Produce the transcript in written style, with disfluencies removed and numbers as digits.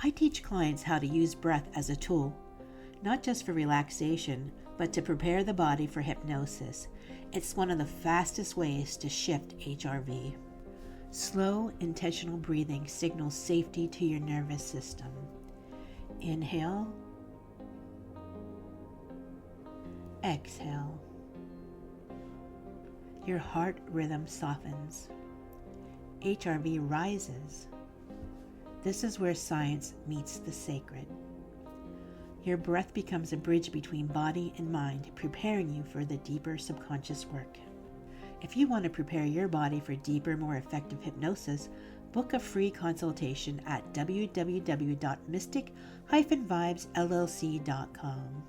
I teach clients how to use breath as a tool, not just for relaxation, but to prepare the body for hypnosis. It's one of the fastest ways to shift HRV. Slow, intentional breathing signals safety to your nervous system. Inhale. Exhale. Your heart rhythm softens. HRV rises. This is where science meets the sacred. Your breath becomes a bridge between body and mind, preparing you for the deeper subconscious work. If you want to prepare your body for deeper, more effective hypnosis, book a free consultation at www.mystic-vibesllc.com.